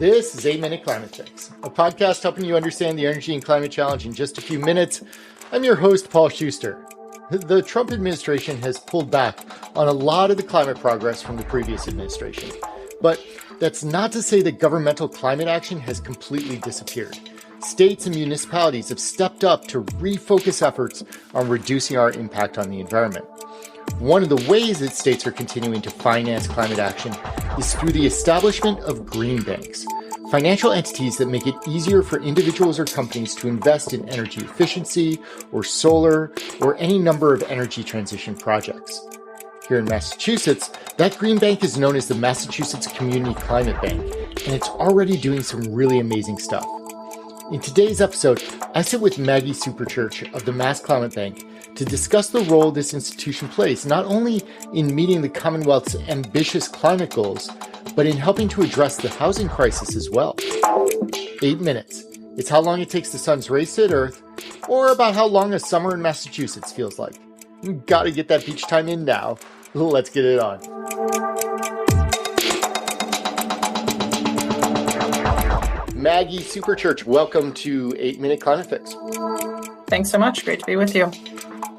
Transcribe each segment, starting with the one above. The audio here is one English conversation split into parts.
This is 8 Minute Climate Fix, a podcast helping you understand the energy and climate challenge in just a few minutes. I'm your host, Paul Schuster. The Trump administration has pulled back on a lot of the climate progress from the previous administration. But that's not to say that governmental climate action has completely disappeared. States and municipalities have stepped up to refocus efforts on reducing our impact on the environment. One of the ways that states are continuing to finance climate action is through the establishment of green banks, financial entities that make it easier for individuals or companies to invest in energy efficiency or solar or any number of energy transition projects. Here in Massachusetts, that green bank is known as the Massachusetts Community Climate Bank, and it's already doing some really amazing stuff. In today's episode, I sit with Maggie Super Church of the Mass Climate Bank to discuss the role this institution plays, not only in meeting the Commonwealth's ambitious climate goals, but in helping to address the housing crisis as well. 8 minutes. It's how long it takes the sun's race to hit Earth, or about how long a summer in Massachusetts feels like. You gotta get that beach time in now. Let's get it on. Maggie Super Church, welcome to 8 Minute Climate Fix. Thanks so much. Great to be with you.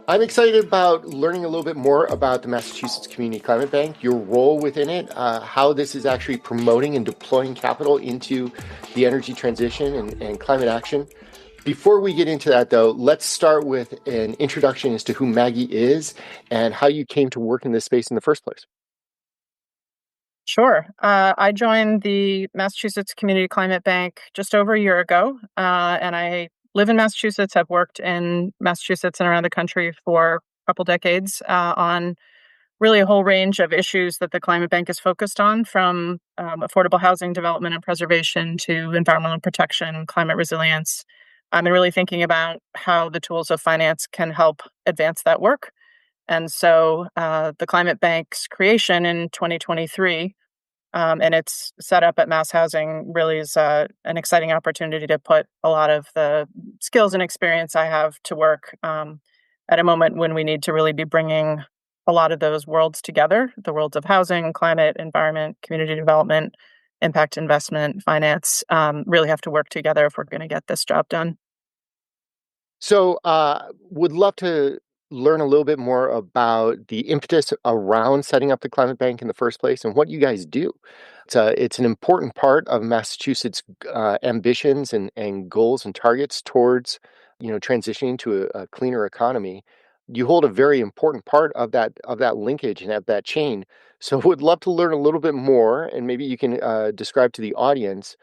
I'm excited about learning a little bit more about the Massachusetts Community Climate Bank, your role within it, how this is actually promoting and deploying capital into the energy transition and climate action. Before we get into that, though, let's start with an introduction as to who Maggie is and how you came to work in this space in the first place. Sure. I joined the Massachusetts Community Climate Bank just over a year ago, and I live in Massachusetts. I've worked in Massachusetts and around the country for a couple decades on really a whole range of issues that the Climate Bank is focused on, from affordable housing development and preservation to environmental protection, climate resilience. I'm really thinking about how the tools of finance can help advance that work. And so the Climate Bank's creation in 2023 and its setup at MassHousing really is an exciting opportunity to put a lot of the skills and experience I have to work at a moment when we need to really be bringing a lot of those worlds together, the worlds of housing, climate, environment, community development, impact investment, finance, really have to work together if we're going to get this job done. So would love to learn a little bit more about the impetus around setting up the Climate Bank in the first place and what you guys do. It's an important part of Massachusetts' ambitions and goals and targets towards, transitioning to a cleaner economy. You hold a very important part of that linkage and of that chain. So would love to learn a little bit more, and maybe you can describe to the audience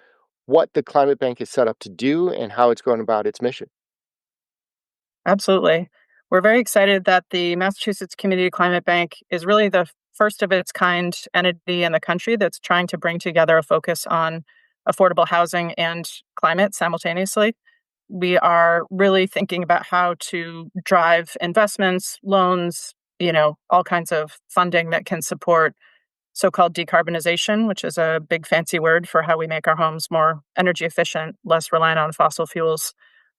what the Climate Bank is set up to do and how it's going about its mission. Absolutely. We're very excited that the Massachusetts Community Climate Bank is really the first of its kind entity in the country that's trying to bring together a focus on affordable housing and climate simultaneously. We are really thinking about how to drive investments, loans, all kinds of funding that can support so-called decarbonization, which is a big fancy word for how we make our homes more energy efficient, less reliant on fossil fuels,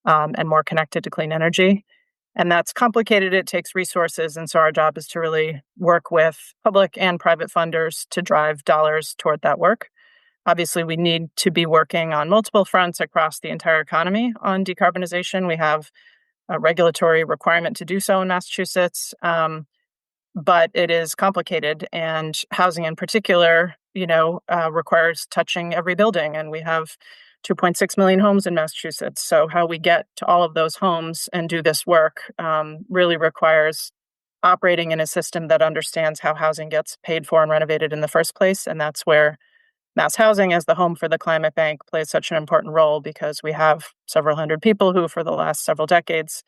and more connected to clean energy. And that's complicated. It takes resources. And so our job is to really work with public and private funders to drive dollars toward that work. Obviously, we need to be working on multiple fronts across the entire economy on decarbonization. We have a regulatory requirement to do so in Massachusetts, but it is complicated. And housing in particular, requires touching every building. And we have 2.6 million homes in Massachusetts. So how we get to all of those homes and do this work really requires operating in a system that understands how housing gets paid for and renovated in the first place. And that's where MassHousing, as the home for the Climate Bank, plays such an important role, because we have several hundred people who, for the last several decades,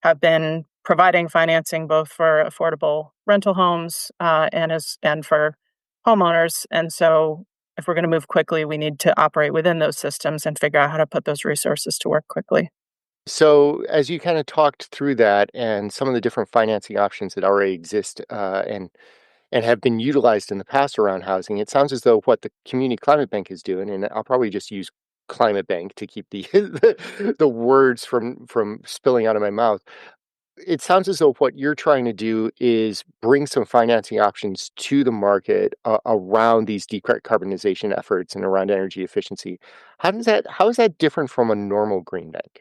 have been providing financing both for affordable rental homes and for homeowners. And so if we're going to move quickly, we need to operate within those systems and figure out how to put those resources to work quickly. So as you kind of talked through that and some of the different financing options that already exist and have been utilized in the past around housing, it sounds as though what the Community Climate Bank is doing, and I'll probably just use Climate Bank to keep the the words from spilling out of my mouth. It sounds as though what you're trying to do is bring some financing options to the market around these decarbonization efforts and around energy efficiency. How is that different from a normal green bank?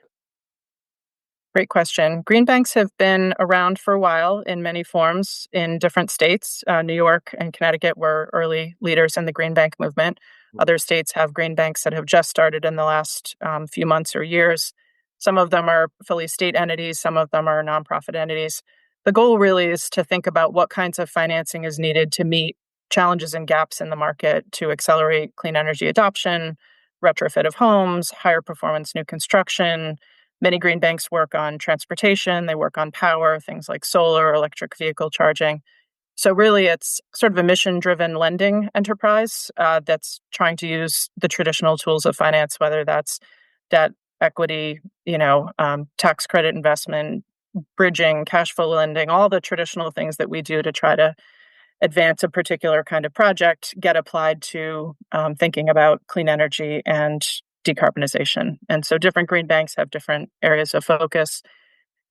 Great question. Green banks have been around for a while in many forms in different states. New York and Connecticut were early leaders in the green bank movement. Other states have green banks that have just started in the last few months or years. Some of them are fully state entities, some of them are nonprofit entities. The goal really is to think about what kinds of financing is needed to meet challenges and gaps in the market to accelerate clean energy adoption, retrofit of homes, higher performance new construction. Many green banks work on transportation, they work on power, things like solar, electric vehicle charging. So, really, it's sort of a mission driven lending enterprise that's trying to use the traditional tools of finance, whether that's debt, equity, tax credit investment, bridging, cash flow lending, all the traditional things that we do to try to advance a particular kind of project get applied to thinking about clean energy and decarbonization. And so different green banks have different areas of focus.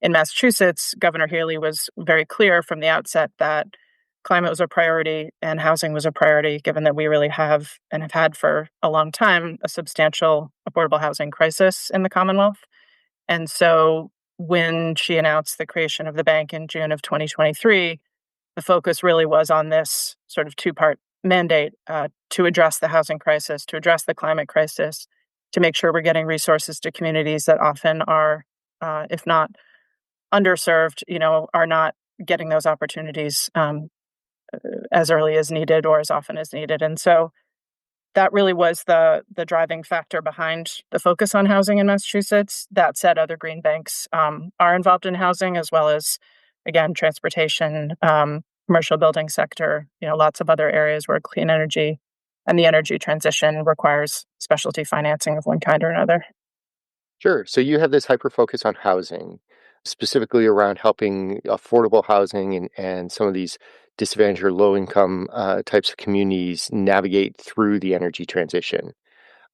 In Massachusetts, Governor Haley was very clear from the outset that climate was a priority and housing was a priority, given that we really have and have had for a long time a substantial affordable housing crisis in the Commonwealth. And so when she announced the creation of the bank in June of 2023, the focus really was on this sort of two-part mandate to address the housing crisis, to address the climate crisis, to make sure we're getting resources to communities that often are, if not underserved, are not getting those opportunities as early as needed or as often as needed. And so that really was the driving factor behind the focus on housing in Massachusetts. That said, other green banks are involved in housing as well as, again, transportation, commercial building sector, lots of other areas where clean energy and the energy transition requires specialty financing of one kind or another. Sure. So you have this hyper focus on housing, specifically around helping affordable housing and some of these disadvantaged or low income types of communities navigate through the energy transition.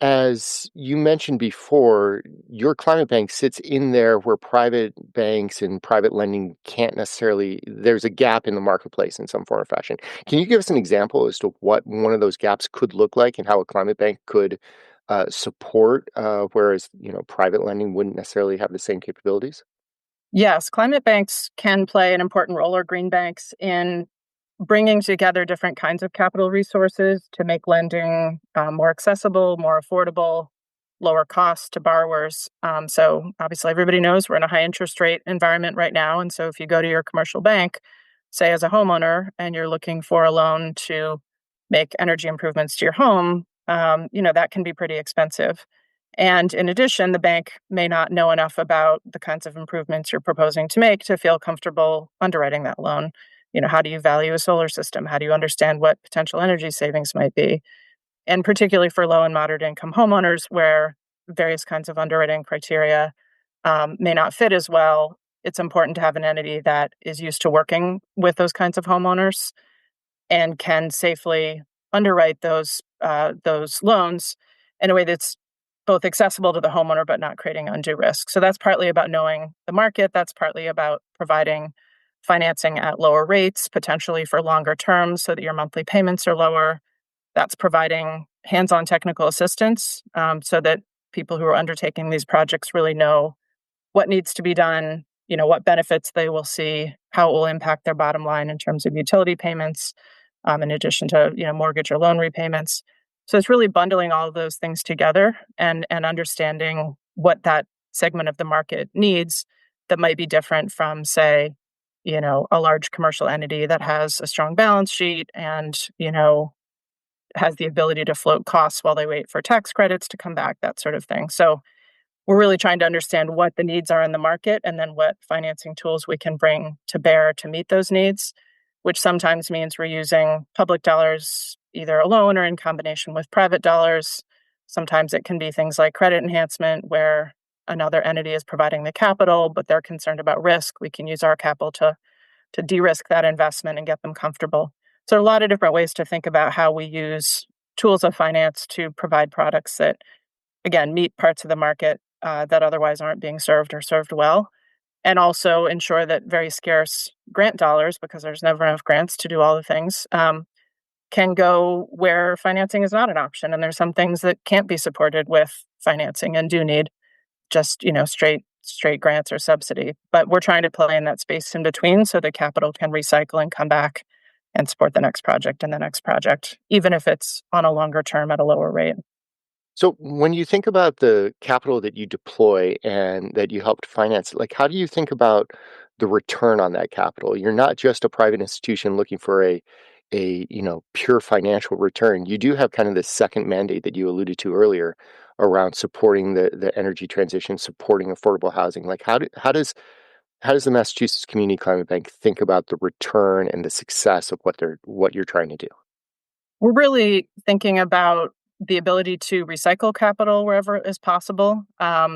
As you mentioned before, your climate bank sits in there where private banks and private lending can't necessarily, there's a gap in the marketplace in some form or fashion. Can you give us an example as to what one of those gaps could look like and how a climate bank could support, whereas, private lending wouldn't necessarily have the same capabilities? Yes, climate banks can play an important role, or green banks, in bringing together different kinds of capital resources to make lending more accessible, more affordable, lower cost to borrowers. So, obviously, everybody knows we're in a high interest rate environment right now. And so, if you go to your commercial bank, say as a homeowner, and you're looking for a loan to make energy improvements to your home, that can be pretty expensive. And in addition, the bank may not know enough about the kinds of improvements you're proposing to make to feel comfortable underwriting that loan. How do you value a solar system? How do you understand what potential energy savings might be? And particularly for low and moderate income homeowners, where various kinds of underwriting criteria may not fit as well, it's important to have an entity that is used to working with those kinds of homeowners and can safely underwrite those loans in a way that's both accessible to the homeowner but not creating undue risk. So that's partly about knowing the market. That's partly about providing financing at lower rates, potentially for longer terms, so that your monthly payments are lower. That's providing hands-on technical assistance, so that people who are undertaking these projects really know what needs to be done, what benefits they will see, how it will impact their bottom line in terms of utility payments, in addition to mortgage or loan repayments. So it's really bundling all of those things together and understanding what that segment of the market needs that might be different from, say, a large commercial entity that has a strong balance sheet and has the ability to float costs while they wait for tax credits to come back, that sort of thing. So we're really trying to understand what the needs are in the market and then what financing tools we can bring to bear to meet those needs, which sometimes means we're using public dollars either alone or in combination with private dollars. Sometimes it can be things like credit enhancement, where another entity is providing the capital, but they're concerned about risk. We can use our capital to de-risk that investment and get them comfortable. So there are a lot of different ways to think about how we use tools of finance to provide products that, again, meet parts of the market that otherwise aren't being served or served well, and also ensure that very scarce grant dollars, because there's never enough grants to do all the things, can go where financing is not an option. And there's some things that can't be supported with financing and do need just, straight grants or subsidy. But we're trying to play in that space in between so the capital can recycle and come back and support the next project and the next project, even if it's on a longer term at a lower rate. So when you think about the capital that you deploy and that you help to finance, like how do you think about the return on that capital? You're not just a private institution looking for a pure financial return. You do have kind of this second mandate that you alluded to earlier around supporting the energy transition, supporting affordable housing. Like how does the Massachusetts Community Climate Bank think about the return and the success of what you're trying to do? We're really thinking about the ability to recycle capital wherever is possible.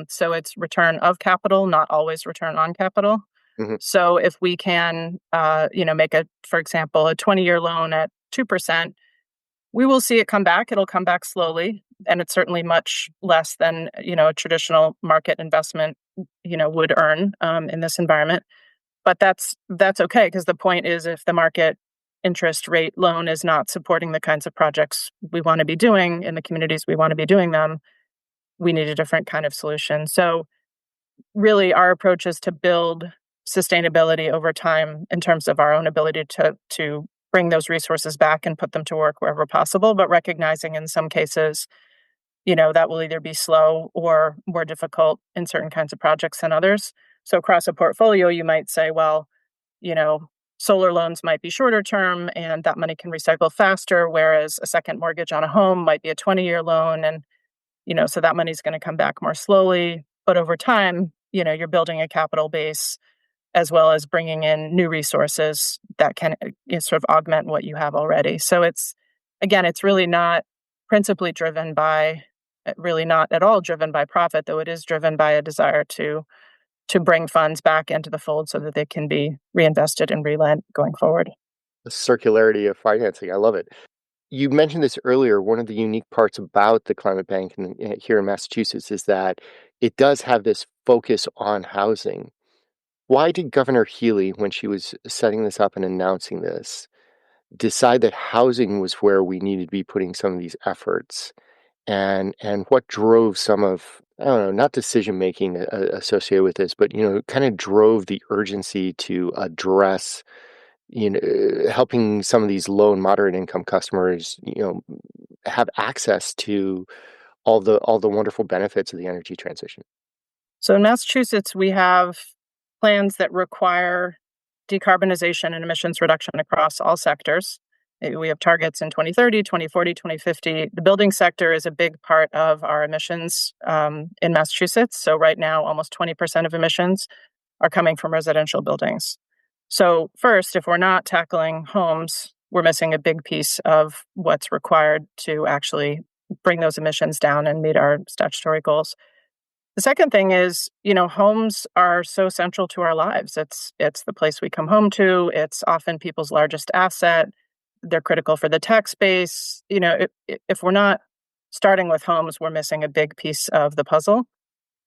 So it's return of capital, not always return on capital. Hmm. So if we can, make for example, a 20-year loan at 2%, we will see it come back. It'll come back slowly, and it's certainly much less than a traditional market investment, would earn in this environment. But that's okay, because the point is, if the market interest rate loan is not supporting the kinds of projects we want to be doing in the communities we want to be doing them, we need a different kind of solution. So really, our approach is to build sustainability over time in terms of our own ability to bring those resources back and put them to work wherever possible, but recognizing in some cases, that will either be slow or more difficult in certain kinds of projects than others. So across a portfolio, you might say, well, you know, solar loans might be shorter term and that money can recycle faster, whereas a second mortgage on a home might be a 20-year loan. And, so that money's going to come back more slowly. But over time, you're building a capital base as well as bringing in new resources that can sort of augment what you have already. So it's really not principally driven by, really not at all driven by profit, though it is driven by a desire to bring funds back into the fold so that they can be reinvested and relent going forward. The circularity of financing. I love it. You mentioned this earlier. One of the unique parts about the climate bank here in Massachusetts is that it does have this focus on housing. Why did Governor Healy, when she was setting this up and announcing this, decide that housing was where we needed to be putting some of these efforts? And what drove some of, I don't know, not decision making associated with this, but kind of drove the urgency to address helping some of these low and moderate income customers have access to all the wonderful benefits of the energy transition. So in Massachusetts, we have plans that require decarbonization and emissions reduction across all sectors. We have targets in 2030, 2040, 2050. The building sector is a big part of our emissions in Massachusetts. So right now, almost 20% of emissions are coming from residential buildings. So first, if we're not tackling homes, we're missing a big piece of what's required to actually bring those emissions down and meet our statutory goals. The second thing is, homes are so central to our lives. It's the place we come home to. It's often people's largest asset. They're critical for the tax base. If we're not starting with homes, we're missing a big piece of the puzzle.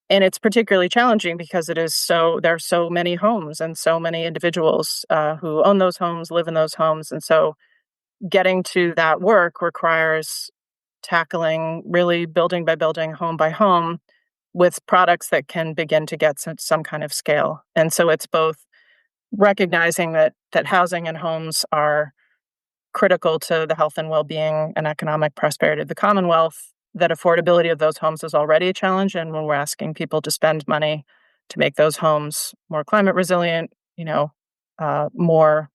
And it's particularly challenging because there are so many homes and so many individuals who own those homes, live in those homes. And so getting to that work requires tackling really building by building, home by home, with products that can begin to get some kind of scale. And so it's both recognizing that housing and homes are critical to the health and well-being and economic prosperity of the Commonwealth, that affordability of those homes is already a challenge. And when we're asking people to spend money to make those homes more climate resilient, more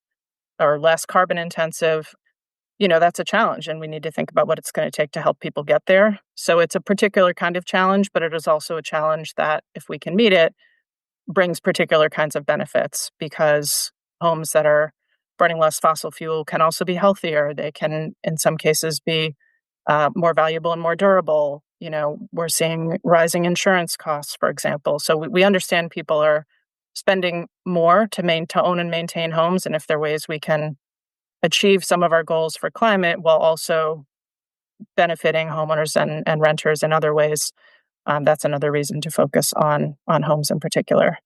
or less carbon intensive, that's a challenge. And we need to think about what it's going to take to help people get there. So it's a particular kind of challenge, but it is also a challenge that, if we can meet it, brings particular kinds of benefits, because homes that are burning less fossil fuel can also be healthier. They can, in some cases, be more valuable and more durable. We're seeing rising insurance costs, for example. So we understand people are spending more to own and maintain homes. And if there are ways we can achieve some of our goals for climate while also benefiting homeowners and renters in other ways, that's another reason to focus on homes in particular.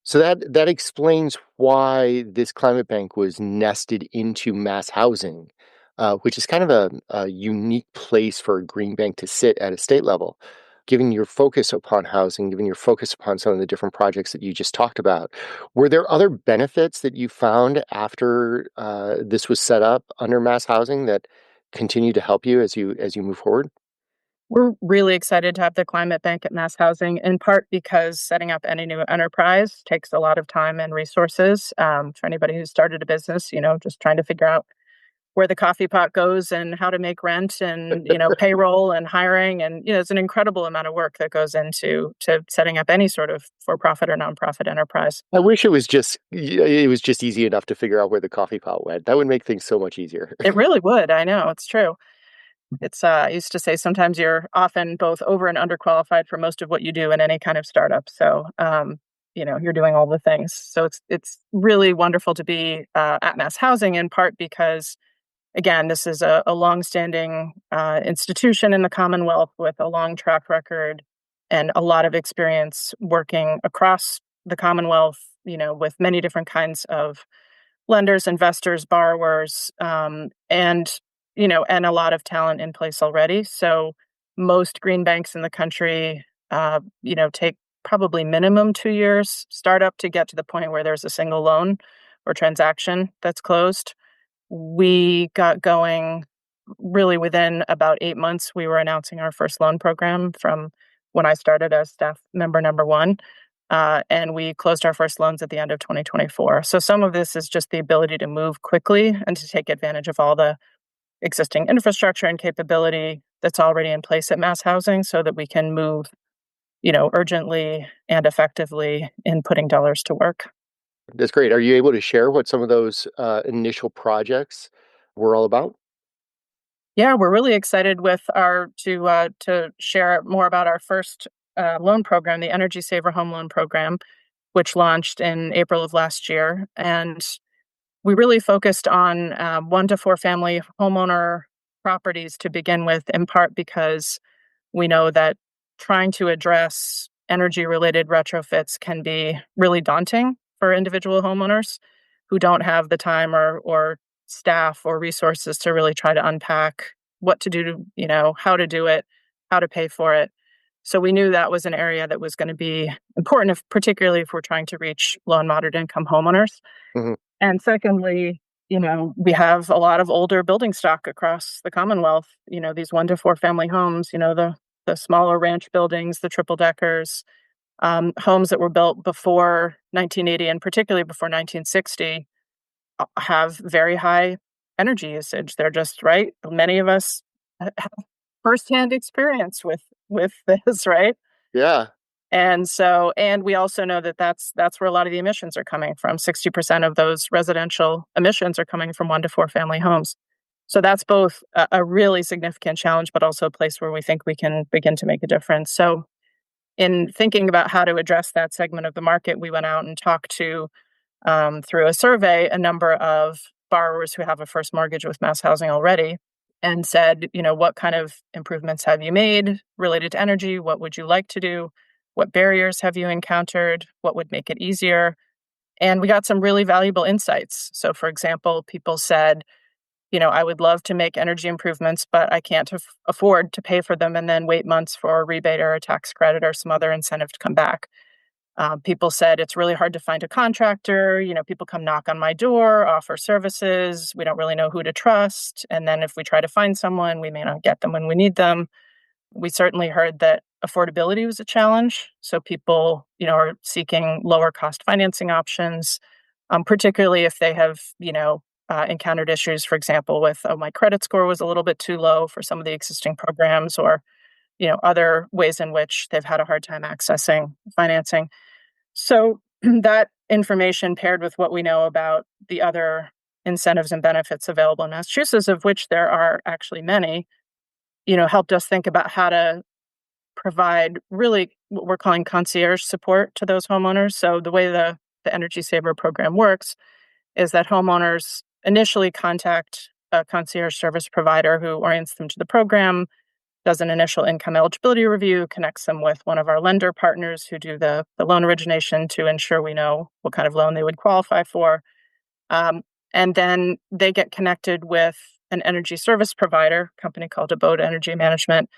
So that explains why this climate bank was nested into MassHousing, which is kind of a unique place for a green bank to sit at a state level. Given your focus upon housing, given your focus upon some of the different projects that you just talked about, were there other benefits that you found after this was set up under MassHousing that continue to help you as you move forward? We're really excited to have the climate bank at MassHousing, in part because setting up any new enterprise takes a lot of time and resources. For anybody who's started a business, just trying to figure out where the coffee pot goes and how to make rent and, payroll and hiring. And, it's an incredible amount of work that goes into setting up any sort of for-profit or nonprofit enterprise. I wish it was just easy enough to figure out where the coffee pot went. That would make things so much easier. It really would. I know. It's true. I used to say sometimes you're often both over and underqualified for most of what you do in any kind of startup. So, you're doing all the things. So it's really wonderful to be at MassHousing, in part because, again, this is a longstanding institution in the Commonwealth with a long track record and a lot of experience working across the Commonwealth, with many different kinds of lenders, investors, borrowers, and a lot of talent in place already. So most green banks in the country, take probably minimum 2 years startup to get to the point where there's a single loan or transaction that's closed. We got going really within about 8 months. We were announcing our first loan program from when I started as staff member number one. And we closed our first loans at the end of 2024. So some of this is just the ability to move quickly and to take advantage of all the existing infrastructure and capability that's already in place at MassHousing so that we can move, urgently and effectively in putting dollars to work. That's great. Are you able to share what some of those initial projects were all about? Yeah, we're really excited with our to share more about our first loan program, the Energy Saver Home Loan Program, which launched in April of last year. And we really focused on 1 to 4 family homeowner properties to begin with, in part because we know that trying to address energy related retrofits can be really daunting for individual homeowners who don't have the time or staff or resources to really try to unpack what to do, how to do it, how to pay for it. So we knew that was an area that was going to be important, particularly if we're trying to reach low and moderate income homeowners. Hmm. And secondly, we have a lot of older building stock across the Commonwealth, these 1 to 4 family homes, the smaller ranch buildings, the triple deckers, homes that were built before 1980 and particularly before 1960 have very high energy usage. They're just right. Many of us have firsthand experience with this, right? Yeah. And we also know that that's where a lot of the emissions are coming from. 60% of those residential emissions are coming from 1 to 4 family homes. So that's both a really significant challenge, but also a place where we think we can begin to make a difference. So in thinking about how to address that segment of the market, we went out and talked to, through a survey, a number of borrowers who have a first mortgage with MassHousing already and said, what kind of improvements have you made related to energy? What would you like to do? What barriers have you encountered? What would make it easier? And we got some really valuable insights. So, for example, people said, I would love to make energy improvements, but I can't afford to pay for them and then wait months for a rebate or a tax credit or some other incentive to come back. People said it's really hard to find a contractor. People come knock on my door, offer services. We don't really know who to trust. And then if we try to find someone, we may not get them when we need them. We certainly heard that affordability was a challenge. So people, are seeking lower cost financing options, particularly if they have, encountered issues, for example, with, oh, my credit score was a little bit too low for some of the existing programs or, other ways in which they've had a hard time accessing financing. So that information paired with what we know about the other incentives and benefits available in Massachusetts, of which there are actually many, helped us think about how to provide really what we're calling concierge support to those homeowners. So the way the Energy Saver program works is that homeowners initially contact a concierge service provider who orients them to the program. does an initial income eligibility review, connects them with one of our lender partners who do the loan origination to ensure we know what kind of loan they would qualify for. And then they get connected with an energy service provider, a company called Abode Energy Management,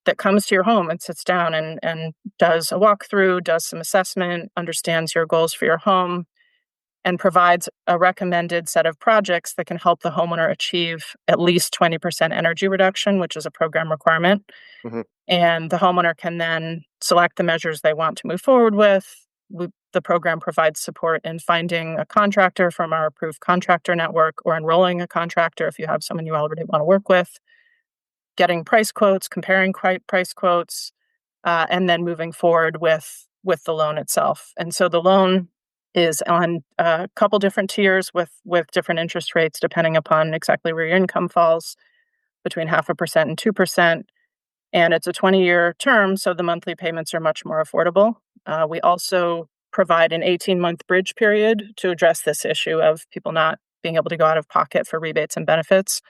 that comes to your home and sits down and does a walkthrough, does some assessment, understands your goals for your home, and provides a recommended set of projects that can help the homeowner achieve at least 20% energy reduction, which is a program requirement. Mhm. And the homeowner can then select the measures they want to move forward with. The program provides support in finding a contractor from our approved contractor network or enrolling a contractor if you have someone you already want to work with, getting price quotes, comparing price quotes, and then moving forward with the loan itself. And so the loan is on a couple different tiers with different interest rates depending upon exactly where your income falls, between 0.5% and 2%. And it's a 20-year term, so the monthly payments are much more affordable. We also provide an 18-month bridge period to address this issue of people not being able to go out of pocket for rebates and benefits.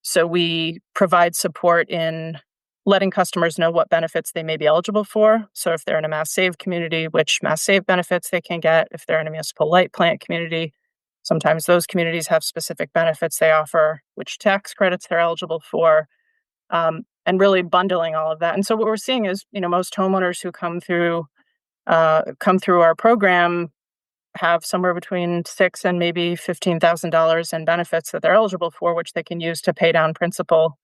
So we provide support in letting customers know what benefits they may be eligible for. So if they're in a Mass Save community, which Mass Save benefits they can get. If they're in a municipal light plant community, sometimes those communities have specific benefits they offer, which tax credits they're eligible for, and really bundling all of that. And so what we're seeing is, most homeowners who come through our program have somewhere between $6,000 and maybe $15,000 in benefits that they're eligible for, which they can use to pay down principal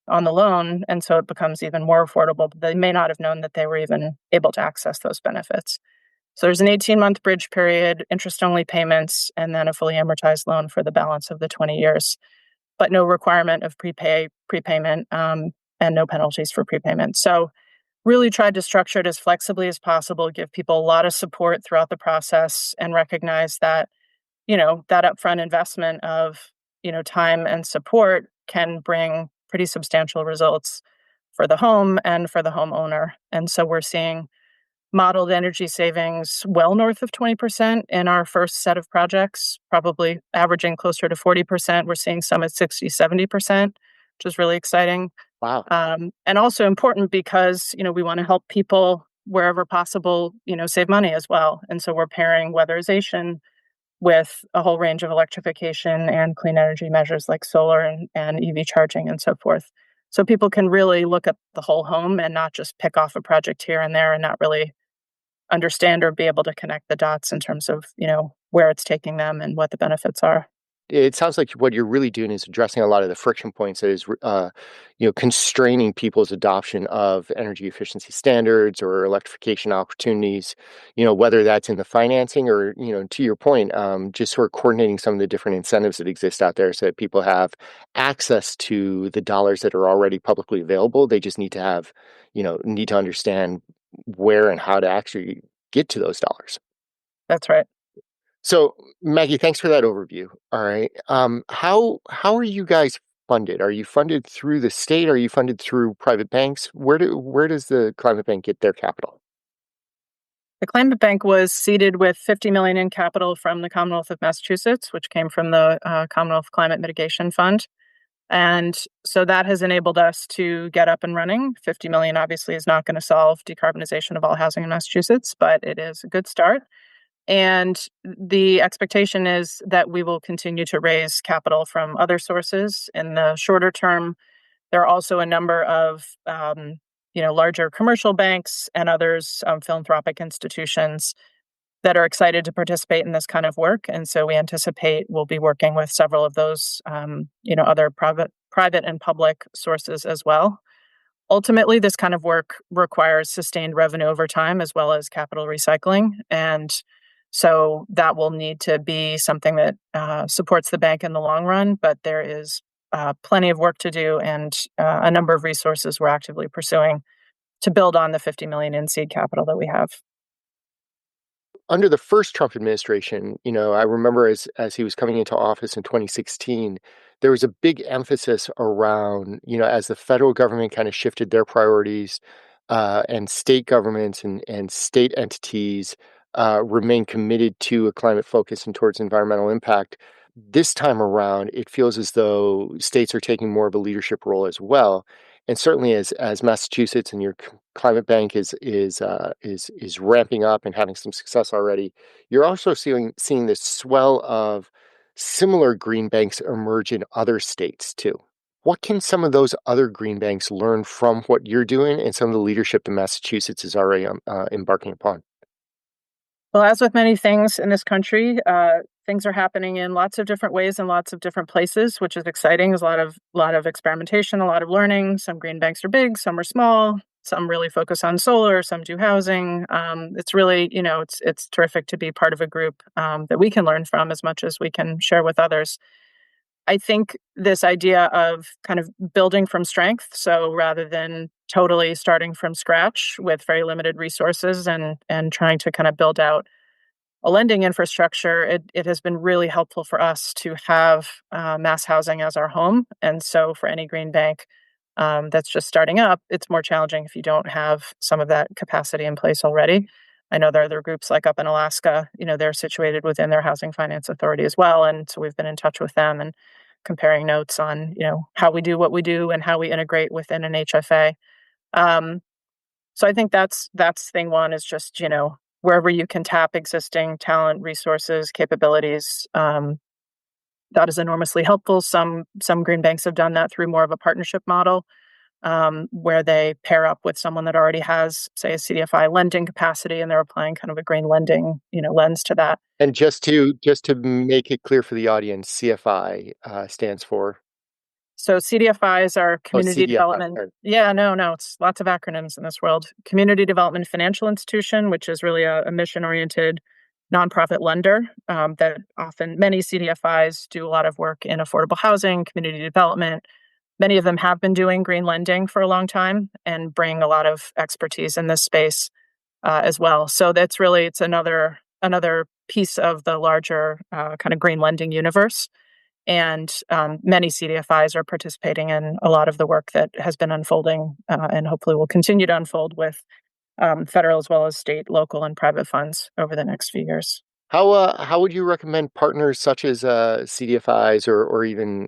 on the loan. And so it becomes even more affordable, but they may not have known that they were even able to access those benefits. So there's an 18-month bridge period, interest-only payments, and then a fully amortized loan for the balance of the 20 years, but no requirement of prepayment, and no penalties for prepayment. So really tried to structure it as flexibly as possible, give people a lot of support throughout the process, and recognize that, that upfront investment of, time and support can bring pretty substantial results for the home and for the homeowner. And so we're seeing modeled energy savings well north of 20% in our first set of projects, probably averaging closer to 40%. We're seeing some at 60, 70%, which is really exciting. Wow. And also important because, we want to help people wherever possible, save money as well. And so we're pairing weatherization with a whole range of electrification and clean energy measures like solar and EV charging and so forth. So people can really look at the whole home and not just pick off a project here and there and not really understand or be able to connect the dots in terms of, where it's taking them and what the benefits are. It sounds like what you're really doing is addressing a lot of the friction points that is, constraining people's adoption of energy efficiency standards or electrification opportunities, whether that's in the financing or, to your point, just sort of coordinating some of the different incentives that exist out there so that people have access to the dollars that are already publicly available. They just need to have, need to understand where and how to actually get to those dollars. That's right. So, Maggie, thanks for that overview. All right. How are you guys funded? Are you funded through the state? Are you funded through private banks? Where does the Climate Bank get their capital? The Climate Bank was seeded with $50 million in capital from the Commonwealth of Massachusetts, which came from the Commonwealth Climate Mitigation Fund. And so that has enabled us to get up and running. $50 million obviously is not going to solve decarbonization of all housing in Massachusetts, but it is a good start. And the expectation is that we will continue to raise capital from other sources in the shorter term. There are also a number of larger commercial banks and others, philanthropic institutions that are excited to participate in this kind of work. And so we anticipate we'll be working with several of those, other private and public sources as well. Ultimately, this kind of work requires sustained revenue over time as well as capital recycling. And so that will need to be something that supports the bank in the long run. But there is plenty of work to do and a number of resources we're actively pursuing to build on the $50 million in seed capital that we have. Under the first Trump administration, I remember as he was coming into office in 2016, there was a big emphasis around, as the federal government kind of shifted their priorities, and state governments and state entities remain committed to a climate focus and towards environmental impact. This time around, it feels as though states are taking more of a leadership role as well. And certainly as Massachusetts and your climate bank is ramping up and having some success already, you're also seeing this swell of similar green banks emerge in other states too. What can some of those other green banks learn from what you're doing and some of the leadership that Massachusetts is already embarking upon? Well, as with many things in this country, things are happening in lots of different ways in lots of different places, which is exciting. There's a lot of experimentation, a lot of learning. Some green banks are big, some are small. Some really focus on solar, some do housing. It's really, it's terrific to be part of a group that we can learn from as much as we can share with others. I think this idea of kind of building from strength, so rather than totally starting from scratch with very limited resources and trying to kind of build out a lending infrastructure, it has been really helpful for us to have MassHousing as our home. And so for any green bank that's just starting up, it's more challenging if you don't have some of that capacity in place already. I know there are other groups like up in Alaska, they're situated within their housing finance authority as well. And so we've been in touch with them and comparing notes on, how we do what we do and how we integrate within an HFA. Um, so I think that's thing one is just, wherever you can tap existing talent, resources, capabilities, that is enormously helpful. Some green banks have done that through more of a partnership model, where they pair up with someone that already has, say, a CDFI lending capacity, and they're applying kind of a green lending, lens to that. And just to make it clear for the audience, CFI stands for So CDFIs are community CDFI. development. Sorry. Yeah, no, it's lots of acronyms in this world. Community Development Financial Institution, which is really a mission-oriented nonprofit lender that often many CDFIs do a lot of work in affordable housing, community development. Many of them have been doing green lending for a long time and bring a lot of expertise in this space as well. So it's another piece of the larger kind of green lending universe. And many CDFIs are participating in a lot of the work that has been unfolding and hopefully will continue to unfold with federal as well as state, local, and private funds over the next few years. How would you recommend partners such as CDFIs or even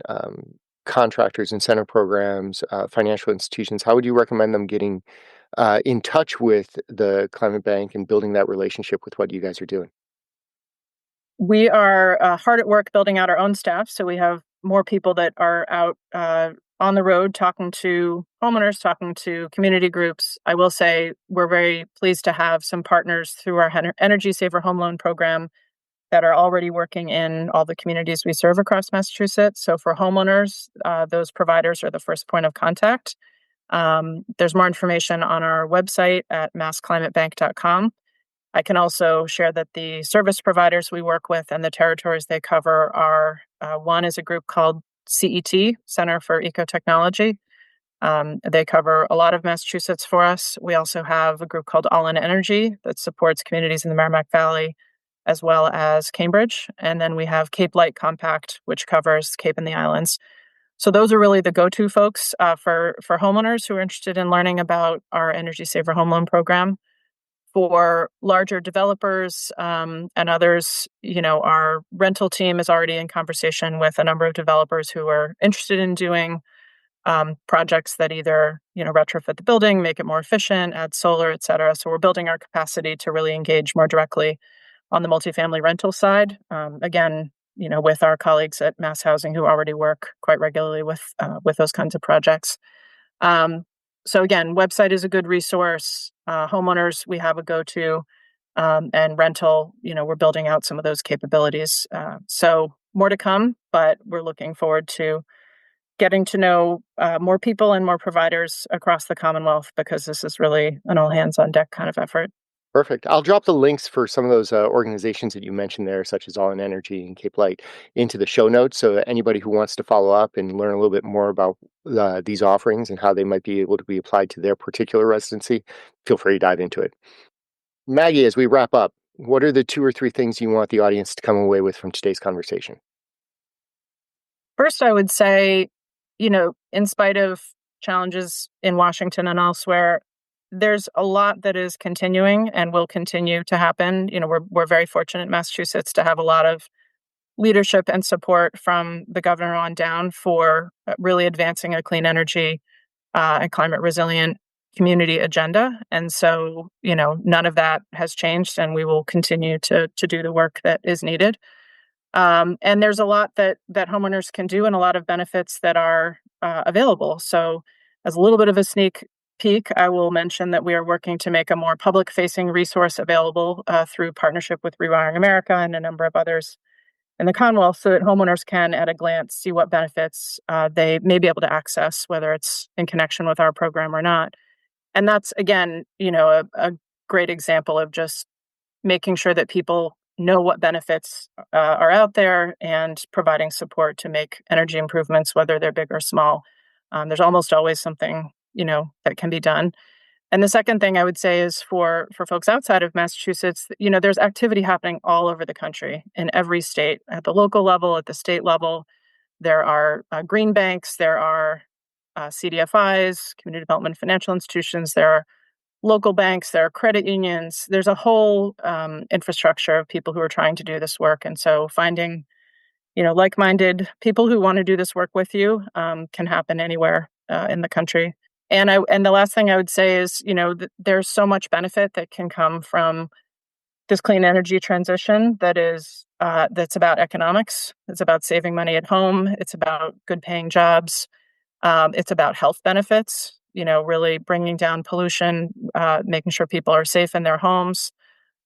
contractors, incentive programs, financial institutions? How would you recommend them getting in touch with the Climate Bank and building that relationship with what you guys are doing? We are hard at work building out our own staff. So we have more people that are out on the road talking to homeowners, talking to community groups. I will say we're very pleased to have some partners through our Energy Saver Home Loan program that are already working in all the communities we serve across Massachusetts. So for homeowners, those providers are the first point of contact. There's more information on our website at massclimatebank.com. I can also share that the service providers we work with and the territories they cover are one is a group called CET, Center for Ecotechnology. They cover a lot of Massachusetts for us. We also have a group called All in Energy that supports communities in the Merrimack Valley as well as Cambridge. And then we have Cape Light Compact, which covers Cape and the islands. So those are really the go-to folks for homeowners who are interested in learning about our Energy Saver Home Loan program. For larger developers and others, our rental team is already in conversation with a number of developers who are interested in doing projects that either retrofit the building, make it more efficient, add solar, et cetera. So we're building our capacity to really engage more directly on the multifamily rental side. Again, with our colleagues at MassHousing who already work quite regularly with those kinds of projects. So again, website is a good resource. Homeowners, we have a go-to, and rental, we're building out some of those capabilities. So more to come, but we're looking forward to getting to know more people and more providers across the Commonwealth because this is really an all hands on deck kind of effort. Perfect. I'll drop the links for some of those organizations that you mentioned there, such as All in Energy and Cape Light, into the show notes so that anybody who wants to follow up and learn a little bit more about these offerings and how they might be able to be applied to their particular residency, feel free to dive into it. Maggie, as we wrap up, what are the 2 or 3 things you want the audience to come away with from today's conversation? First, I would say, in spite of challenges in Washington and elsewhere, there's a lot that is continuing and will continue to happen. We're very fortunate in Massachusetts to have a lot of leadership and support from the governor on down for really advancing a clean energy and climate resilient community agenda. And so, none of that has changed, and we will continue to do the work that is needed. And there's a lot that homeowners can do, and a lot of benefits that are available. So, as a little bit of a sneak peek, I will mention that we are working to make a more public-facing resource available through partnership with Rewiring America and a number of others in the Commonwealth, so that homeowners can, at a glance, see what benefits they may be able to access, whether it's in connection with our program or not. And that's, again, a great example of just making sure that people know what benefits are out there and providing support to make energy improvements, whether they're big or small. There's almost always something, that can be done. And the second thing I would say is for folks outside of Massachusetts, there's activity happening all over the country, in every state, at the local level, at the state level. There are green banks, there are CDFIs, community development financial institutions, there are local banks, there are credit unions. There's a whole infrastructure of people who are trying to do this work. And so finding, like-minded people who want to do this work with you can happen anywhere in the country. And the last thing I would say is, there's so much benefit that can come from this clean energy transition that's about economics. It's about saving money at home. It's about good paying jobs. It's about health benefits, really bringing down pollution, making sure people are safe in their homes.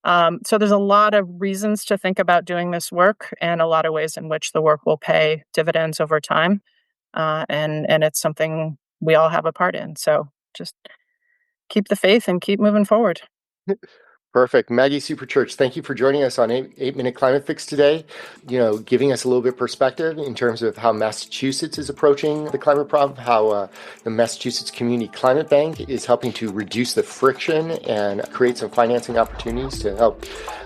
So there's a lot of reasons to think about doing this work, and a lot of ways in which the work will pay dividends over time. And it's something we all have a part in. So just keep the faith and keep moving forward. Perfect. Maggie Super Church, thank you for joining us on 8-Minute Climate Fix today, giving us a little bit of perspective in terms of how Massachusetts is approaching the climate problem, how the Massachusetts Community Climate Bank is helping to reduce the friction and create some financing opportunities to help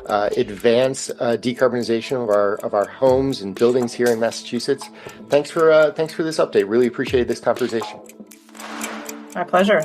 advance decarbonization of our homes and buildings here in Massachusetts. Thanks for this update. Really appreciated this conversation. My pleasure.